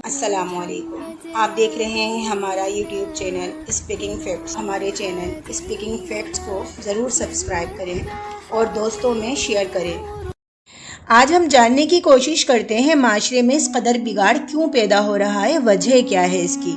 السلام علیکم، آپ دیکھ رہے ہیں ہمارا یوٹیوب چینل اسپیکنگ فیکٹس۔ ہمارے چینل اسپیکنگ فیکٹس کو ضرور سبسکرائب کریں اور دوستوں میں شیئر کریں۔ آج ہم جاننے کی کوشش کرتے ہیں معاشرے میں اس قدر بگاڑ کیوں پیدا ہو رہا ہے، وجہ کیا ہے اس کی۔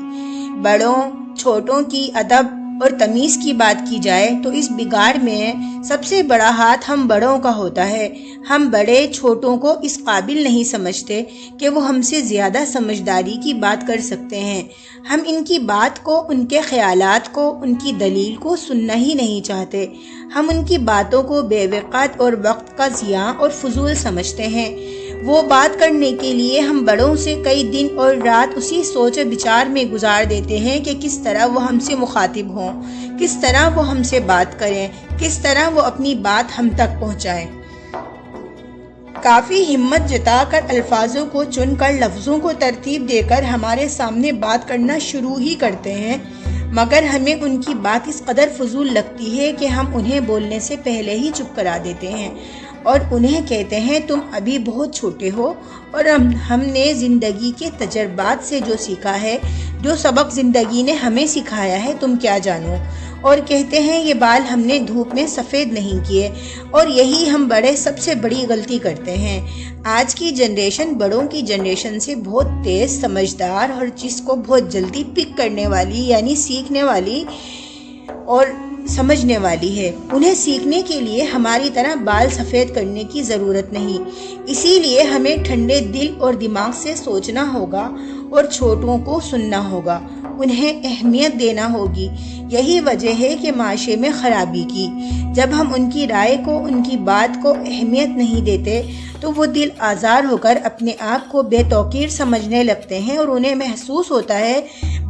بڑوں چھوٹوں کی ادب اور تمیز کی بات کی جائے تو اس بگاڑ میں سب سے بڑا ہاتھ ہم بڑوں کا ہوتا ہے۔ ہم بڑے چھوٹوں کو اس قابل نہیں سمجھتے کہ وہ ہم سے زیادہ سمجھداری کی بات کر سکتے ہیں۔ ہم ان کی بات کو، ان کے خیالات کو، ان کی دلیل کو سننا ہی نہیں چاہتے۔ ہم ان کی باتوں کو بے وقت اور وقت کا ضیاع اور فضول سمجھتے ہیں۔ وہ بات کرنے کے لیے ہم بڑوں سے کئی دن اور رات اسی سوچ و بچار میں گزار دیتے ہیں کہ کس طرح وہ ہم سے مخاطب ہوں، کس طرح وہ ہم سے بات کریں، کس طرح وہ اپنی بات ہم تک پہنچائیں۔ کافی ہمت جتا کر الفاظوں کو چن کر لفظوں کو ترتیب دے کر ہمارے سامنے بات کرنا شروع ہی کرتے ہیں، مگر ہمیں ان کی بات اس قدر فضول لگتی ہے کہ ہم انہیں بولنے سے پہلے ہی چپ کرا دیتے ہیں اور انہیں کہتے ہیں تم ابھی بہت چھوٹے ہو اور ہم نے زندگی کے تجربات سے جو سیکھا ہے، جو سبق زندگی نے ہمیں سکھایا ہے، تم کیا جانو۔ اور کہتے ہیں یہ بال ہم نے دھوپ میں سفید نہیں کیے، اور یہی ہم بڑے سب سے بڑی غلطی کرتے ہیں۔ آج کی جنریشن بڑوں کی جنریشن سے بہت تیز، سمجھدار، ہر چیز کو بہت جلدی پک کرنے والی، یعنی سیکھنے والی اور سمجھنے والی ہے۔ انہیں سیکھنے کے لیے ہماری طرح بال سفید کرنے کی ضرورت نہیں۔ اسی لیے ہمیں ٹھنڈے دل اور دماغ سے سوچنا ہوگا اور چھوٹوں کو سننا ہوگا، انہیں اہمیت دینا ہوگی۔ یہی وجہ ہے کہ معاشرے میں خرابی کی۔ جب ہم ان کی رائے کو، ان کی بات کو اہمیت نہیں دیتے تو وہ دل آزار ہو کر اپنے آپ کو بے توقیر سمجھنے لگتے ہیں اور انہیں محسوس ہوتا ہے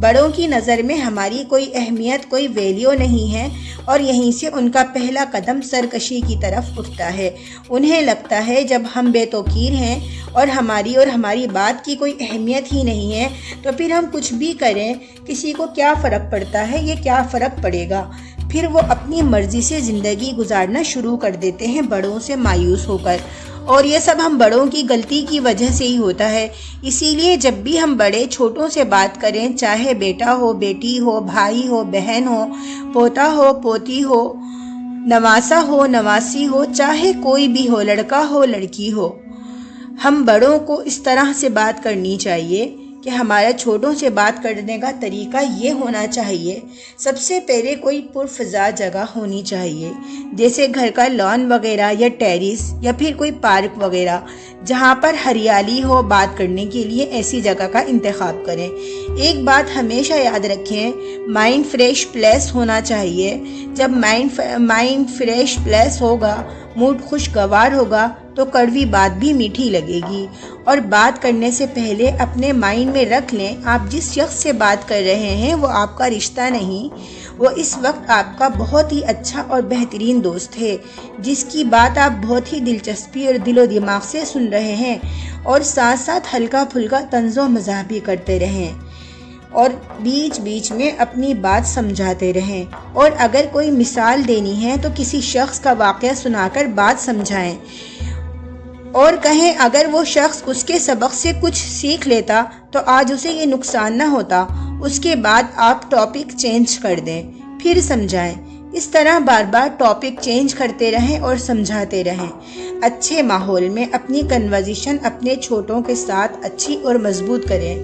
بڑوں کی نظر میں ہماری کوئی اہمیت، کوئی ویلیو نہیں ہے، اور یہیں سے ان کا پہلا قدم سرکشی کی طرف اٹھتا ہے۔ انہیں لگتا ہے جب ہم بے توقیر ہیں اور ہماری بات کی کوئی اہمیت ہی نہیں ہے تو پھر ہم کچھ بھی کریں کسی کو کیا فرق پڑتا ہے، یہ کیا فرق پڑے گا۔ پھر وہ اپنی مرضی سے زندگی گزارنا شروع کر دیتے ہیں بڑوں سے مایوس ہو کر، اور یہ سب ہم بڑوں کی غلطی کی وجہ سے ہی ہوتا ہے۔ اسی لیے جب بھی ہم بڑے چھوٹوں سے بات کریں، چاہے بیٹا ہو، بیٹی ہو، بھائی ہو، بہن ہو، پوتا ہو، پوتی ہو، نواسا ہو، نواسی ہو، چاہے کوئی بھی ہو، لڑکا ہو، لڑکی ہو، ہم بڑوں کو اس طرح سے بات کرنی چاہیے کہ ہمارا چھوٹوں سے بات کرنے کا طریقہ یہ ہونا چاہیے۔ سب سے پہلے کوئی پرفضا جگہ ہونی چاہیے، جیسے گھر کا لان وغیرہ یا ٹیرس یا پھر کوئی پارک وغیرہ، جہاں پر ہریالی ہو۔ بات کرنے کے لیے ایسی جگہ کا انتخاب کریں۔ ایک بات ہمیشہ یاد رکھیں، مائنڈ فریش پلیس ہونا چاہیے۔ جب مائنڈ فریش پلیس ہوگا، موڈ خوشگوار ہوگا تو کڑوی بات بھی میٹھی لگے گی۔ اور بات کرنے سے پہلے اپنے مائنڈ میں رکھ لیں، آپ جس شخص سے بات کر رہے ہیں وہ آپ کا رشتہ نہیں، وہ اس وقت آپ کا بہت ہی اچھا اور بہترین دوست ہے، جس کی بات آپ بہت ہی دلچسپی اور دل و دماغ سے سن رہے ہیں، اور ساتھ ساتھ ہلکا پھلکا طنز و مزاح بھی کرتے رہیں اور بیچ بیچ میں اپنی بات سمجھاتے رہیں۔ اور اگر کوئی مثال دینی ہے تو کسی شخص کا واقعہ سنا کر بات سمجھائیں اور کہیں اگر وہ شخص اس کے سبق سے کچھ سیکھ لیتا تو آج اسے یہ نقصان نہ ہوتا۔ اس کے بعد آپ ٹاپک چینج کر دیں، پھر سمجھائیں۔ اس طرح بار بار ٹاپک چینج کرتے رہیں اور سمجھاتے رہیں۔ اچھے ماحول میں اپنی کنورزیشن اپنے چھوٹوں کے ساتھ اچھی اور مضبوط کریں۔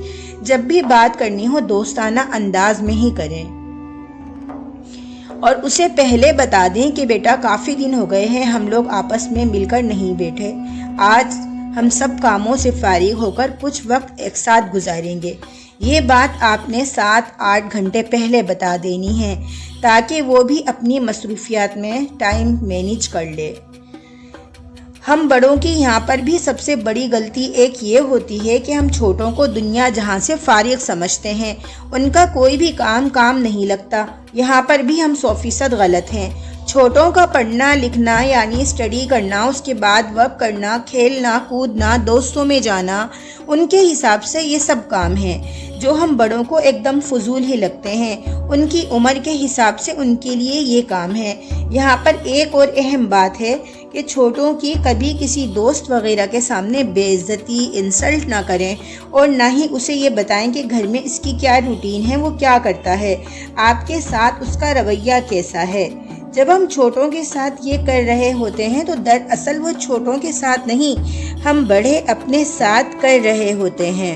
جب بھی بات کرنی ہو دوستانہ انداز میں ہی کریں، اور اسے پہلے بتا دیں کہ بیٹا کافی دن ہو گئے ہیں ہم لوگ آپس میں مل کر نہیں بیٹھے، آج ہم سب کاموں سے فارغ ہو کر کچھ وقت ایک ساتھ گزاریں گے۔ یہ بات آپ نے 7-8 گھنٹے پہلے بتا دینی ہے تاکہ وہ بھی اپنی مصروفیات میں ٹائم مینیج کر لے۔ ہم بڑوں کی یہاں پر بھی سب سے بڑی غلطی ایک یہ ہوتی ہے کہ ہم چھوٹوں کو دنیا جہاں سے فارغ سمجھتے ہیں، ان کا کوئی بھی کام نہیں لگتا۔ یہاں پر بھی ہم 100% غلط ہیں۔ چھوٹوں کا پڑھنا لکھنا یعنی اسٹڈی کرنا، اس کے بعد ورک کرنا، کھیلنا کودنا، دوستوں میں جانا، ان کے حساب سے یہ سب کام ہیں جو ہم بڑوں کو ایک دم فضول ہی لگتے ہیں۔ ان کی عمر کے حساب سے ان کے لیے یہ کام ہے۔ یہاں پر ایک اور اہم بات ہے کہ کہ چھوٹوں کی کبھی کسی دوست وغیرہ کے سامنے بے عزتی انسلٹ نہ کریں، اور نہ ہی اسے یہ بتائیں کہ گھر میں اس کی کیا روٹین ہے، وہ کیا کرتا ہے، آپ کے ساتھ اس کا رویہ کیسا ہے۔ جب ہم چھوٹوں کے ساتھ یہ کر رہے ہوتے ہیں تو دراصل وہ چھوٹوں کے ساتھ نہیں، ہم بڑے اپنے ساتھ کر رہے ہوتے ہیں۔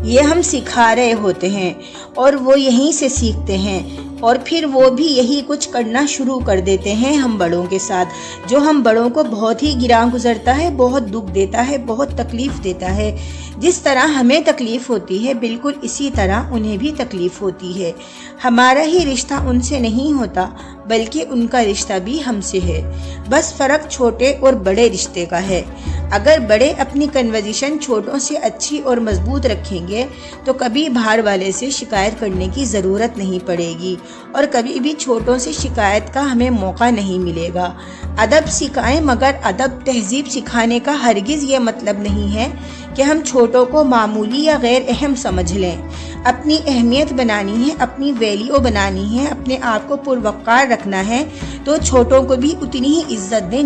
یہ ہم سکھا رہے ہوتے ہیں اور وہ یہیں سے سیکھتے ہیں، اور پھر وہ بھی یہی کچھ کرنا شروع کر دیتے ہیں ہم بڑوں کے ساتھ، جو ہم بڑوں کو بہت ہی گراں گزرتا ہے، بہت دکھ دیتا ہے، بہت تکلیف دیتا ہے۔ جس طرح ہمیں تکلیف ہوتی ہے بالکل اسی طرح انہیں بھی تکلیف ہوتی ہے۔ ہمارا ہی رشتہ ان سے نہیں ہوتا بلکہ ان کا رشتہ بھی ہم سے ہے، بس فرق چھوٹے اور بڑے رشتے کا ہے۔ اگر بڑے اپنی کنورزیشن چھوٹوں سے اچھی اور مضبوط رکھیں گے تو کبھی باہر والے سے شکایت کرنے کی ضرورت نہیں پڑے گی، اور کبھی بھی چھوٹوں سے شکایت کا ہمیں موقع نہیں ملے گا۔ ادب سکھائیں، مگر ادب تہذیب سکھانے کا ہرگز یہ مطلب نہیں ہے کہ ہم چھوٹوں کو معمولی یا غیر اہم سمجھ لیں۔ اپنی اہمیت بنانی ہے، اپنی ویلیو بنانی ہے، اپنے آپ کو پروقار رکھنا ہے تو چھوٹوں کو بھی اتنی ہی عزت دیں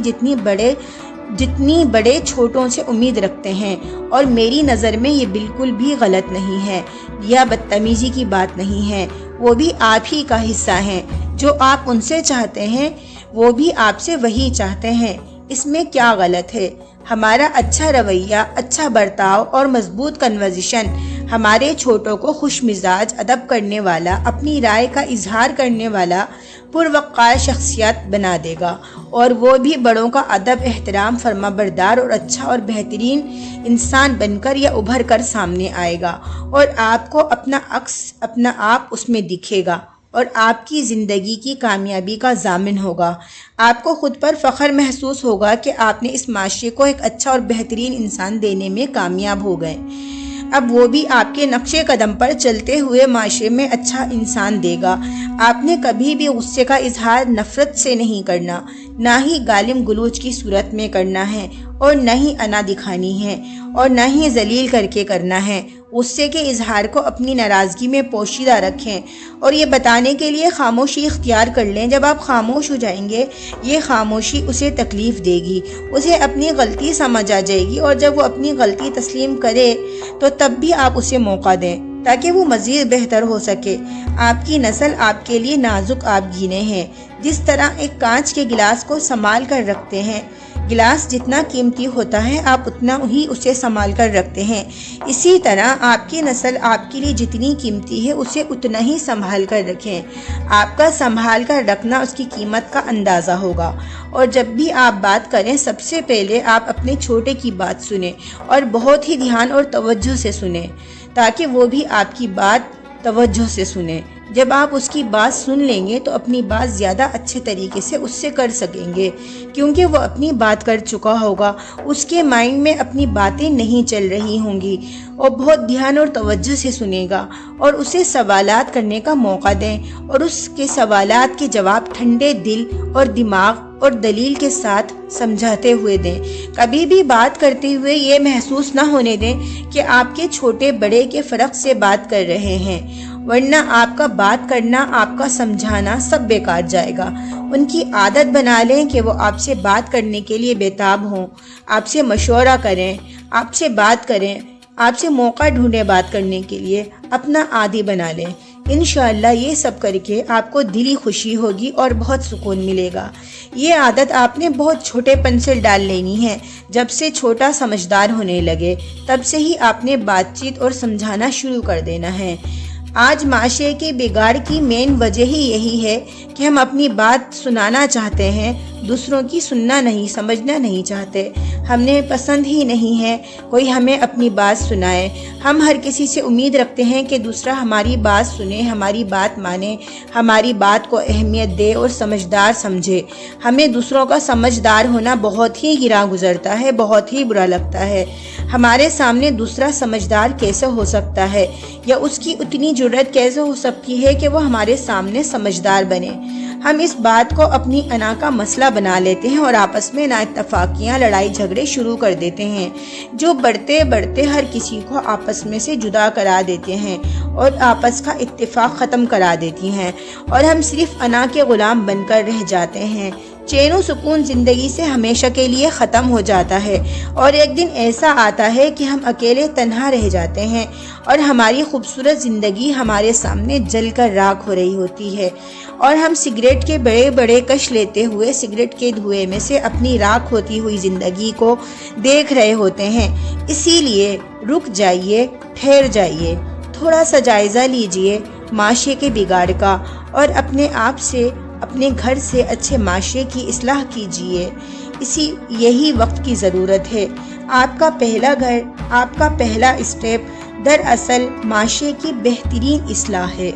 جتنی بڑے چھوٹوں سے امید رکھتے ہیں۔ اور میری نظر میں یہ بالکل بھی غلط نہیں ہے یا بدتمیزی کی بات نہیں ہے، وہ بھی آپ ہی کا حصہ ہیں۔ جو آپ ان سے چاہتے ہیں وہ بھی آپ سے وہی چاہتے ہیں، اس میں کیا غلط ہے؟ ہمارا اچھا رویہ، اچھا برتاؤ اور مضبوط کنورزیشن ہمارے چھوٹوں کو خوش مزاج، ادب کرنے والا، اپنی رائے کا اظہار کرنے والا، پروقار شخصیت بنا دے گا، اور وہ بھی بڑوں کا ادب، احترام، فرما بردار اور اچھا اور بہترین انسان بن کر یا ابھر کر سامنے آئے گا، اور آپ کو اپنا عکس، اپنا آپ اس میں دکھے گا اور آپ کی زندگی کی کامیابی کا ضامن ہوگا۔ آپ کو خود پر فخر محسوس ہوگا کہ آپ نے اس معاشرے کو ایک اچھا اور بہترین انسان دینے میں کامیاب ہو گئے۔ اب وہ بھی آپ کے نقش قدم پر چلتے ہوئے معاشرے میں اچھا انسان دے گا۔ آپ نے کبھی بھی غصے کا اظہار نفرت سے نہیں کرنا، نہ ہی گالم گلوچ کی صورت میں کرنا ہے، اور نہ ہی انا دکھانی ہے، اور نہ ہی ذلیل کر کے کرنا ہے۔ غصے کے اظہار کو اپنی ناراضگی میں پوشیدہ رکھیں اور یہ بتانے کے لیے خاموشی اختیار کر لیں۔ جب آپ خاموش ہو جائیں گے، یہ خاموشی اسے تکلیف دے گی، اسے اپنی غلطی سمجھ آ جائے گی، اور جب وہ اپنی غلطی تسلیم کرے تو تب بھی آپ اسے موقع دیں تاکہ وہ مزید بہتر ہو سکے۔ آپ کی نسل آپ کے لیے نازک آبگینے ہیں۔ جس طرح ایک کانچ کے گلاس کو سنبھال کر رکھتے ہیں، گلاس جتنا قیمتی ہوتا ہے آپ اتنا ہی اسے سنبھال کر رکھتے ہیں، اسی طرح آپ کی نسل آپ کے لیے جتنی قیمتی ہے اسے اتنا ہی سنبھال کر رکھیں۔ آپ کا سنبھال کر رکھنا اس کی قیمت کا اندازہ ہوگا، اور جب بھی آپ بات کریں سب سے پہلے آپ اپنے چھوٹے کی بات سنیں، اور بہت ہی دھیان اور توجہ سے سنیں تاکہ وہ بھی آپ کی بات توجہ سے سنیں۔ جب آپ اس کی بات سن لیں گے تو اپنی بات زیادہ اچھے طریقے سے اس سے کر سکیں گے، کیونکہ وہ اپنی بات کر چکا ہوگا، اس کے مائنڈ میں اپنی باتیں نہیں چل رہی ہوں گی، اور بہت دھیان اور توجہ سے سنے گا، اور اسے سوالات کرنے کا موقع دیں، اور اس کے سوالات کے جواب ٹھنڈے دل اور دماغ اور دلیل کے ساتھ سمجھاتے ہوئے دیں۔ کبھی بھی بات کرتے ہوئے یہ محسوس نہ ہونے دیں کہ آپ کے چھوٹے بڑے کے فرق سے بات کر رہے ہیں، ورنہ آپ کا بات کرنا، آپ کا سمجھانا سب بیکار جائے گا۔ ان کی عادت بنا لیں کہ وہ آپ سے بات کرنے کے لیے بےتاب ہوں، آپ سے مشورہ کریں، آپ سے بات کریں، آپ سے موقع ڈھونڈیں بات کرنے کے لیے، اپنا عادی بنا لیں۔ انشاءاللہ یہ سب کر کے آپ کو دلی خوشی ہوگی اور بہت سکون ملے گا۔ یہ عادت آپ نے بہت چھوٹے پن سے ڈال لینی ہے۔ جب سے چھوٹا سمجھدار ہونے لگے تب سے ہی آپ نے بات چیت اور سمجھانا شروع کر دینا ہے۔ آج معاشرے کے بگاڑ کی مین وجہ ہی یہی ہے کہ ہم اپنی بات سنانا چاہتے ہیں، دوسروں کی سننا نہیں، سمجھنا نہیں چاہتے۔ ہمیں پسند ہی نہیں ہے کوئی ہمیں اپنی بات سنائے۔ ہم ہر کسی سے امید رکھتے ہیں کہ دوسرا ہماری بات سنے، ہماری بات مانے، ہماری بات کو اہمیت دے اور سمجھدار سمجھے۔ ہمیں دوسروں کا سمجھدار ہونا بہت ہی گراں گزرتا ہے، بہت ہی برا لگتا ہے۔ ہمارے سامنے دوسرا سمجھدار کیسے ہو سکتا ہے، یا اس کی اتنی جرأت کیسے ہو سکتی ہے کہ وہ ہمارے سامنے سمجھدار بنے۔ ہم اس بات کو اپنی انا کا مسئلہ بنا لیتے ہیں اور آپس میں نااتفاقیاں، لڑائی جھگڑے شروع کر دیتے ہیں، جو بڑھتے بڑھتے ہر کسی کو آپس میں سے جدا کرا دیتے ہیں اور آپس کا اتفاق ختم کرا دیتی ہیں، اور ہم صرف انا کے غلام بن کر رہ جاتے ہیں۔ چین و سکون زندگی سے ہمیشہ کے لیے ختم ہو جاتا ہے، اور ایک دن ایسا آتا ہے کہ ہم اکیلے تنہا رہ جاتے ہیں اور ہماری خوبصورت زندگی ہمارے سامنے جل کر راکھ ہو رہی ہوتی ہے، اور ہم سگریٹ کے بڑے بڑے کش لیتے ہوئے سگریٹ کے دھوئے میں سے اپنی راکھ ہوتی ہوئی زندگی کو دیکھ رہے ہوتے ہیں۔ اسی لیے رک جائیے، ٹھہر جائیے، تھوڑا سا جائزہ لیجئے معاشرے کے بگاڑ کا، اور اپنے آپ سے، اپنے گھر سے اچھے معاشرے کی اصلاح کیجئے۔ یہی وقت کی ضرورت ہے۔ آپ کا پہلا گھر، آپ کا پہلا اسٹیپ دراصل معاشرے کی بہترین اصلاح ہے۔